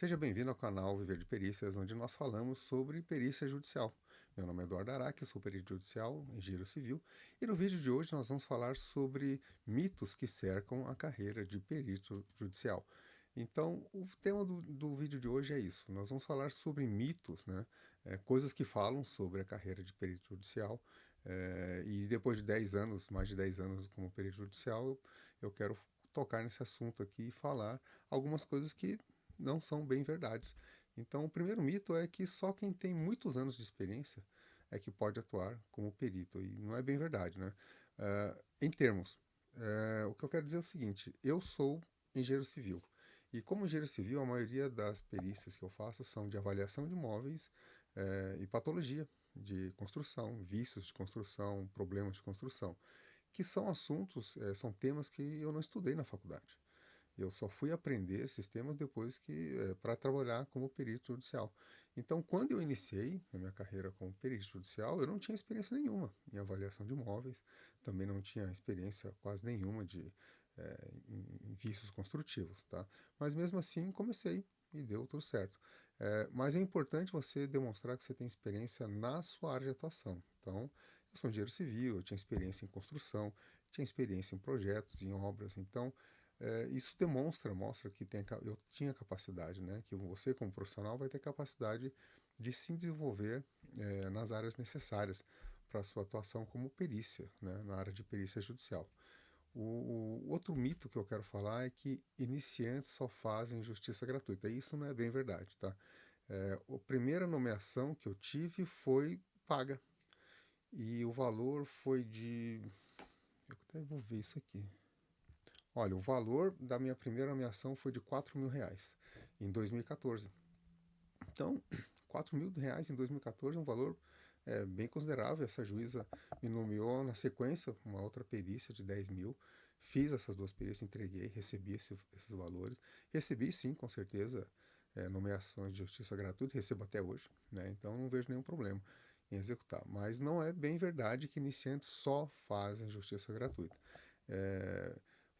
Seja bem-vindo ao canal Viver de Perícias, onde nós falamos sobre perícia judicial. Meu nome é Eduardo Araque, sou perito judicial, engenheiro civil, e no vídeo de hoje nós vamos falar sobre mitos que cercam a carreira de perito judicial. Então, o tema do vídeo de hoje é isso. Nós vamos falar sobre mitos, né? Coisas que falam sobre a carreira de perito judicial. E depois de 10 anos, mais de 10 anos como perito judicial, eu quero tocar nesse assunto aqui e falar algumas coisas que não são bem verdades. Então, o primeiro mito é que só quem tem muitos anos de experiência é que pode atuar como perito, e não é bem verdade, né? Em termos, o que eu quero dizer é o seguinte: eu sou engenheiro civil, e como engenheiro civil, a maioria das perícias que eu faço são de avaliação de imóveis e patologia de construção, vícios de construção, problemas de construção, que são assuntos, são temas que eu não estudei na faculdade. Eu só fui aprender sistemas depois que para trabalhar como perito judicial. Então, quando eu iniciei a minha carreira como perito judicial, eu não tinha experiência nenhuma em avaliação de imóveis, também não tinha experiência quase nenhuma em vícios construtivos, tá? Mas mesmo assim comecei e deu tudo certo. Mas é importante você demonstrar que você tem experiência na sua área de atuação. Então, eu sou engenheiro civil, eu tinha experiência em construção, tinha experiência em projetos, em obras. Então, isso mostra que eu tinha capacidade, né? Que você, como profissional, vai ter capacidade de se desenvolver nas áreas necessárias para a sua atuação como perícia, né? Na área de perícia judicial. O outro mito que eu quero falar é que iniciantes só fazem justiça gratuita. E isso não é bem verdade, tá? A primeira nomeação que eu tive foi paga. E o valor foi de. Eu até vou ver isso aqui. Olha, o valor da minha primeira nomeação foi de R$ 4.000 em 2014. Então, R$ 4.000 em 2014 é um valor bem considerável. Essa juíza me nomeou na sequência uma outra perícia de 10 mil. Fiz essas duas perícias, entreguei, recebi esses valores. Recebi, sim, com certeza, nomeações de justiça gratuita, recebo até hoje, né? Então não vejo nenhum problema em executar. Mas não é bem verdade que iniciantes só fazem justiça gratuita. É,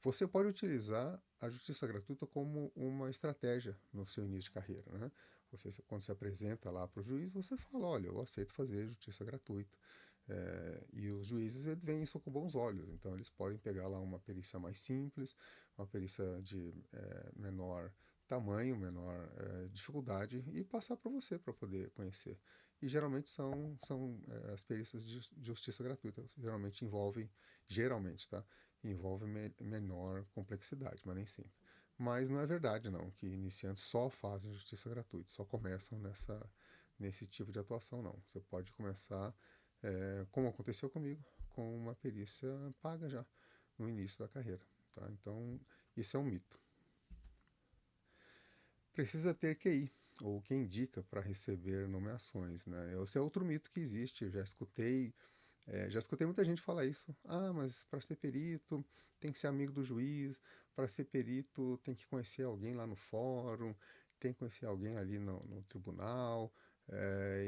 Você pode utilizar a justiça gratuita como uma estratégia no seu início de carreira, né? Quando se apresenta lá para o juiz, você fala, olha, eu aceito fazer justiça gratuita. E os juízes veem isso com bons olhos, então eles podem pegar lá uma perícia mais simples, uma perícia de menor tamanho, menor dificuldade e passar para você para poder conhecer. E geralmente são as perícias de justiça gratuita, geralmente, tá? Envolve menor complexidade, mas nem sempre. Mas não é verdade, não, que iniciantes só fazem justiça gratuita, só começam nesse tipo de atuação, não. Você pode começar, como aconteceu comigo, com uma perícia paga já, no início da carreira. Tá? Então, isso é um mito. Precisa ter QI, ou quem indica para receber nomeações, né? Esse é outro mito que existe, eu já escutei muita gente falar isso. Ah, mas para ser perito tem que ser amigo do juiz, para ser perito tem que conhecer alguém lá no fórum, tem que conhecer alguém ali no tribunal.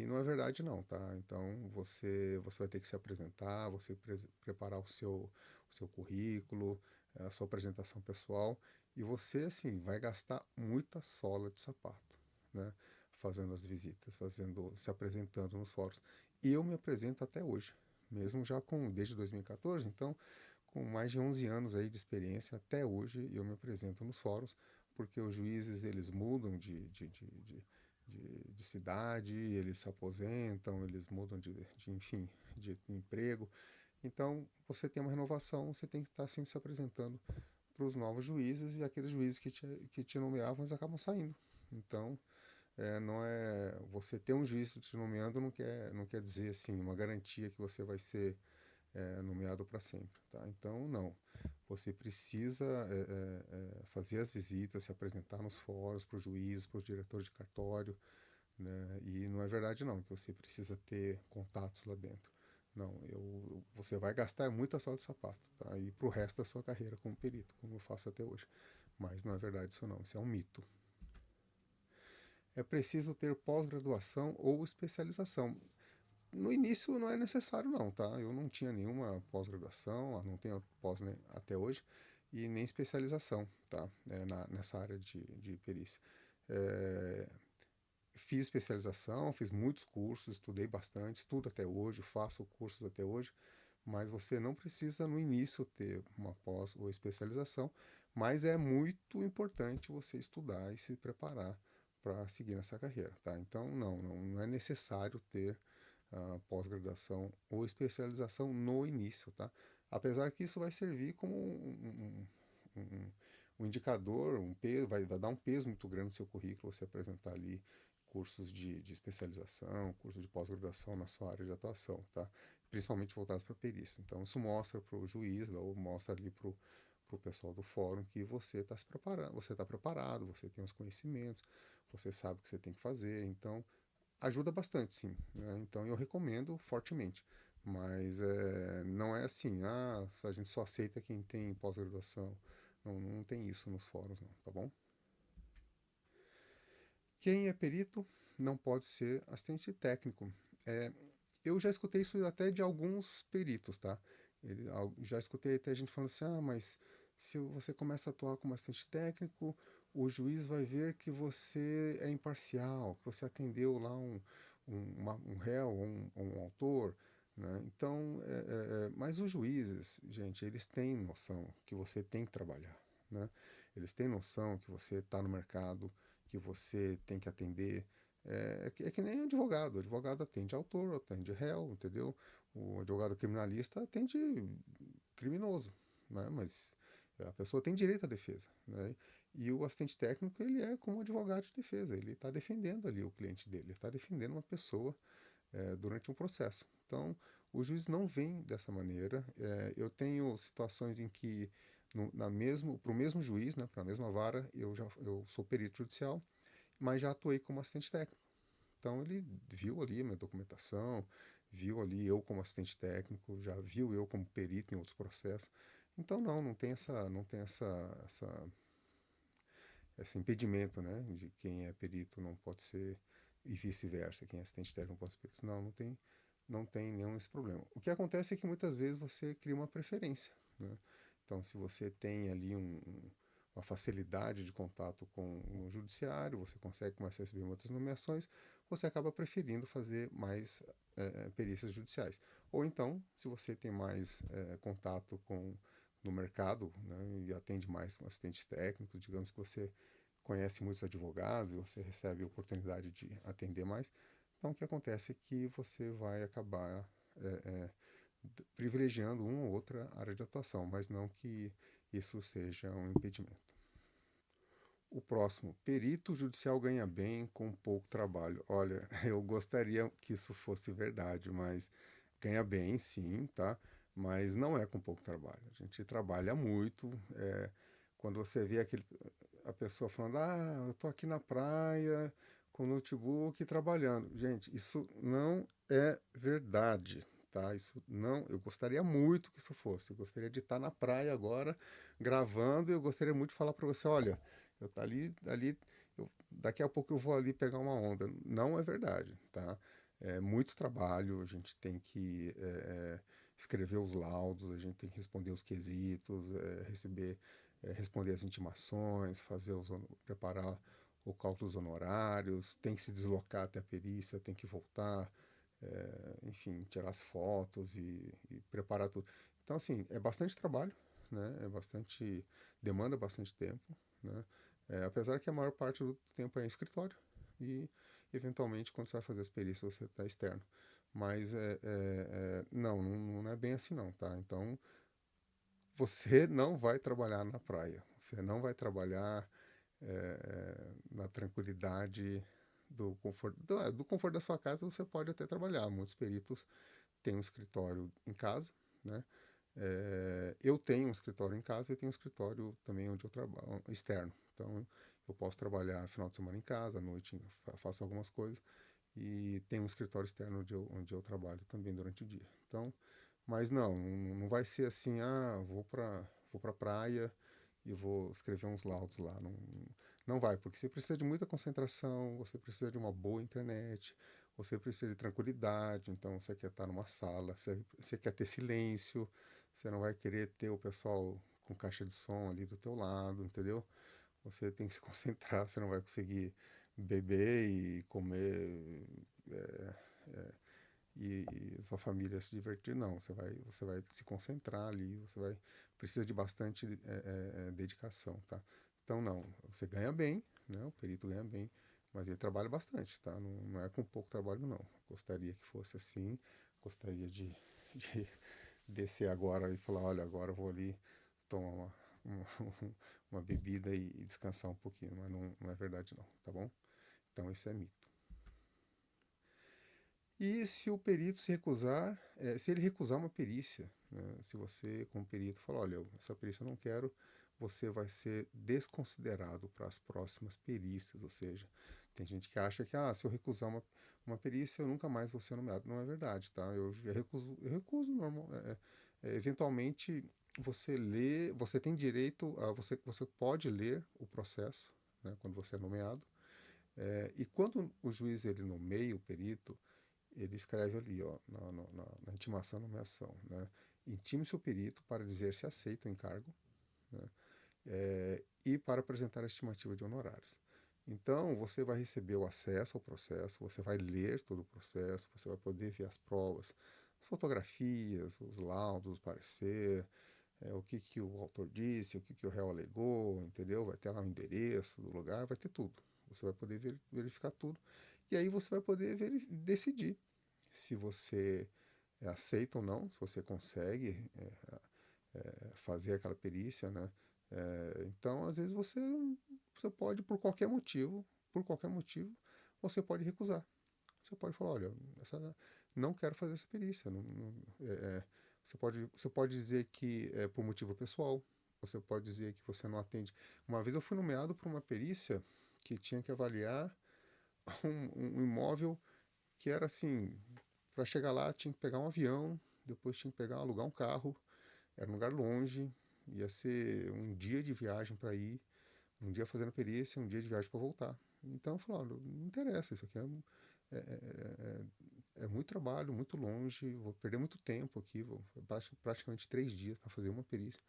E não é verdade não, tá? Então você vai ter que se apresentar, preparar o seu currículo, a sua apresentação pessoal, e você, assim, vai gastar muita sola de sapato, né? Fazendo as visitas, se apresentando nos fóruns. E eu me apresento até hoje, mesmo já desde 2014, então com mais de 11 anos aí de experiência, até hoje eu me apresento nos fóruns, porque os juízes eles mudam de cidade, eles se aposentam, eles mudam enfim, de emprego. Então, você tem uma renovação, você tem que estar sempre se apresentando para os novos juízes, e aqueles juízes que te nomeavam, eles acabam saindo. Então, não é você ter um juiz te nomeando não quer dizer assim uma garantia que você vai ser nomeado para sempre, tá? Então não, você precisa fazer as visitas, se apresentar nos fóruns para os juízes, para os diretores de cartório, né? E não é verdade não que você precisa ter contatos lá dentro. Não, você vai gastar muita sola de sapato, tá? E para o resto da sua carreira como perito, como eu faço até hoje. Mas não é verdade isso não, isso é um mito. É preciso ter pós-graduação ou especialização. No início não é necessário não, tá? Eu não tinha nenhuma pós-graduação, não tenho pós até hoje, e nem especialização, tá? Nessa área de perícia. É, fiz especialização, fiz muitos cursos, estudei bastante, estudo até hoje, faço cursos até hoje, mas você não precisa no início ter uma pós ou especialização, mas é muito importante você estudar e se preparar para seguir nessa carreira, tá? Então, não é necessário ter pós-graduação ou especialização no início, tá? Apesar que isso vai servir como um, um indicador, um peso, vai dar um peso muito grande no seu currículo você apresentar ali cursos de especialização, cursos de pós-graduação na sua área de atuação, tá? Principalmente voltados para perícia. Então, isso mostra para o juiz ou mostra ali para o pessoal do fórum que você está se preparando, você está preparado, você tem os conhecimentos, você sabe o que você tem que fazer. Então, ajuda bastante, sim, né? Então, eu recomendo fortemente. Mas não é assim, a gente só aceita quem tem pós-graduação. Não tem isso nos fóruns, não, tá bom? Quem é perito não pode ser assistente técnico. É, eu já escutei isso até de alguns peritos, tá? Já escutei até gente falando assim, mas se você começa a atuar como assistente técnico, o juiz vai ver que você é imparcial, que você atendeu lá um réu, um autor, né? Então, mas os juízes, gente, eles têm noção que você tem que trabalhar, né? Eles têm noção que você está no mercado, que você tem que atender. É que nem advogado. O advogado atende autor, atende réu, entendeu? O advogado criminalista atende criminoso, né? Mas a pessoa tem direito à defesa, né? E o assistente técnico, ele é como um advogado de defesa. Ele está defendendo ali o cliente dele, está defendendo uma pessoa durante um processo. Então, o juiz não vem dessa maneira. Eu tenho situações em que para o mesmo juiz, né, para a mesma vara, eu sou perito judicial, mas já atuei como assistente técnico. Então ele viu ali a minha documentação, viu ali eu como assistente técnico, já viu eu como perito em outros processos. Então não tem esse impedimento, né, de quem é perito não pode ser e vice-versa, quem é assistente técnico não pode ser perito. Não tem nenhum esse problema. O que acontece é que muitas vezes você cria uma preferência, né? Então, se você tem ali uma facilidade de contato com o judiciário, você consegue começar a receber muitas nomeações, você acaba preferindo fazer mais perícias judiciais. Ou então, se você tem mais contato no mercado, né, e atende mais com assistentes técnicos, digamos que você conhece muitos advogados e você recebe a oportunidade de atender mais, então, o que acontece é que você vai acabar privilegiando uma ou outra área de atuação, mas não que isso seja um impedimento. O próximo, perito judicial ganha bem com pouco trabalho. Olha, eu gostaria que isso fosse verdade, mas ganha bem, sim, tá? Mas não é com pouco trabalho. A gente trabalha muito. Quando você vê a pessoa falando, eu tô aqui na praia com o notebook trabalhando. Gente, isso não é verdade, tá? Isso não, eu gostaria muito que isso fosse. Eu gostaria de estar na praia agora gravando e eu gostaria muito de falar para você, olha, eu tá ali, daqui a pouco eu vou ali pegar uma onda. Não é verdade, tá? É muito trabalho, a gente tem que escrever os laudos, a gente tem que responder os quesitos, responder as intimações, preparar o cálculo dos honorários, tem que se deslocar até a perícia, tem que voltar, enfim, tirar as fotos e preparar tudo. Então, assim, é bastante trabalho, né? Demanda bastante tempo, né? Apesar que a maior parte do tempo é em escritório e, eventualmente, quando você vai fazer as perícias, você está externo. Mas não é bem assim não, tá? Então, você não vai trabalhar na praia, você não vai trabalhar na tranquilidade do conforto da sua casa, você pode até trabalhar. Muitos peritos têm um escritório em casa, né? Eu tenho um escritório em casa e tenho um escritório também onde eu trabalho, externo. Então, eu posso trabalhar final de semana em casa, à noite faço algumas coisas e tenho um escritório externo onde eu trabalho também durante o dia. Então, mas não vai ser assim, vou para praia e vou escrever uns laudos lá. Não vai, porque você precisa de muita concentração, você precisa de uma boa internet, você precisa de tranquilidade, então você quer estar numa sala, você quer ter silêncio, você não vai querer ter o pessoal com caixa de som ali do teu lado, entendeu? você tem que se concentrar, você não vai conseguir beber e comer é, e sua família se divertir, não. Você vai se concentrar ali, precisa de bastante dedicação, tá? Então, não, você ganha bem, né? O perito ganha bem, mas ele trabalha bastante, tá? Não, não é com pouco trabalho, não. Gostaria que fosse assim, gostaria de descer agora e falar, olha, agora eu vou ali tomar uma, uma bebida e descansar um pouquinho, mas não, não é verdade não, tá bom? Então isso é mito. E se o perito se recusar, se ele recusar uma perícia, né, se você, como perito, falar, olha, essa perícia eu não quero, você vai ser desconsiderado para as próximas perícias, ou seja, tem gente que acha que, se eu recusar uma perícia, eu nunca mais vou ser nomeado. Não é verdade, tá? Eu recuso normal, eventualmente, você tem direito, você pode ler o processo, né, quando você é nomeado, e quando o juiz ele nomeia o perito, ele escreve ali, ó, na intimação da nomeação, né? Intime-se o perito para dizer se aceita o encargo, né? E para apresentar a estimativa de honorários. Então, você vai receber o acesso ao processo, você vai ler todo o processo, você vai poder ver as provas, as fotografias, os laudos, o parecer, o que o autor disse, o que o réu alegou, entendeu? Vai ter lá o endereço do lugar, vai ter tudo. Você vai poder verificar tudo. E aí você vai poder decidir se você aceita ou não, se você consegue fazer aquela perícia, né? Então, às vezes você pode, por qualquer motivo, você pode recusar. Você pode falar, olha, não quero fazer essa perícia. Você pode dizer que é por motivo pessoal, você pode dizer que você não atende. Uma vez eu fui nomeado para uma perícia que tinha que avaliar um imóvel que era assim, para chegar lá tinha que pegar um avião, depois tinha que alugar um carro, era um lugar longe, ia ser um dia de viagem para ir, um dia fazendo perícia, um dia de viagem para voltar. Então eu falei, olha, não interessa, isso aqui é, é, é muito trabalho, muito longe, vou perder muito tempo aqui, praticamente 3 dias para fazer uma perícia.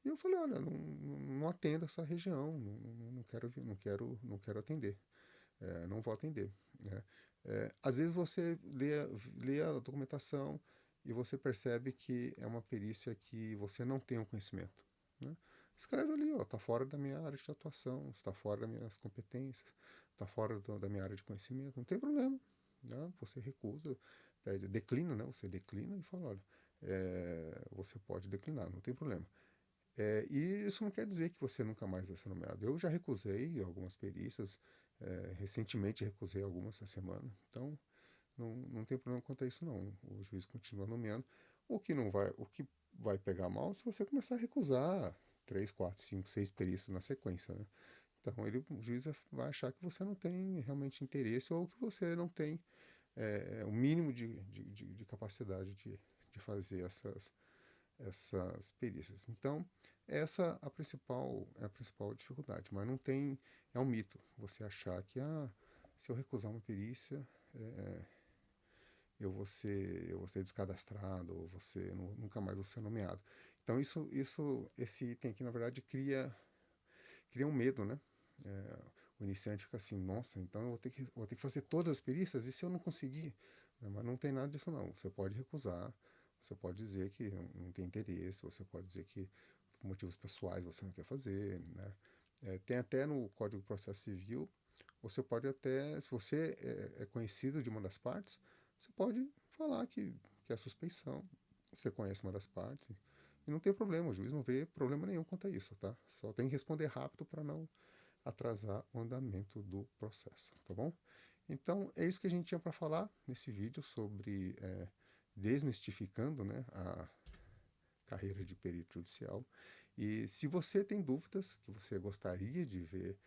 E eu falei, olha, não atendo essa região, não quero, não quero atender, não vou atender, né? Às vezes você lê a documentação e você percebe que é uma perícia que você não tem o conhecimento, né? Escreve ali, ó, está fora da minha área de atuação, está fora das minhas competências, está fora da minha área de conhecimento, não tem problema, né? Você recusa, declina, né? Você declina e fala, olha, você pode declinar, não tem problema. E isso não quer dizer que você nunca mais vai ser nomeado. Eu já recusei algumas perícias, recentemente recusei algumas essa semana, então não tem problema quanto a isso não. O juiz continua nomeando. O que vai pegar mal é se você começar a recusar 3, 4, 5, 6 perícias na sequência, né? Então o juiz vai achar que você não tem realmente interesse ou que você não tem o mínimo de capacidade de fazer essas perícias. Então, essa é a principal dificuldade, mas não tem, é um mito você achar que se eu recusar uma perícia, eu vou ser descadastrado, ou nunca mais vou ser nomeado. Então esse item aqui, na verdade, cria um medo, né? O iniciante fica assim, nossa, então eu vou ter que fazer todas as perícias, e se eu não conseguir? Mas não tem nada disso não, você pode recusar, você pode dizer que não tem interesse, você pode dizer que por motivos pessoais você não quer fazer, né? Tem até no Código de Processo Civil, você pode até, se você é conhecido de uma das partes, você pode falar que é suspeição, você conhece uma das partes, e não tem problema, o juiz não vê problema nenhum quanto a isso, tá? Só tem que responder rápido para não atrasar o andamento do processo, tá bom? Então, é isso que a gente tinha para falar nesse vídeo sobre desmistificando, né, a carreira de perito judicial. E se você tem dúvidas que você gostaria de ver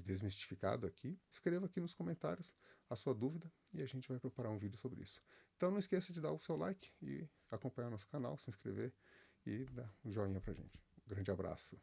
desmistificado aqui, escreva aqui nos comentários a sua dúvida e a gente vai preparar um vídeo sobre isso. Então não esqueça de dar o seu like e acompanhar nosso canal, se inscrever e dar um joinha pra gente. Um grande abraço.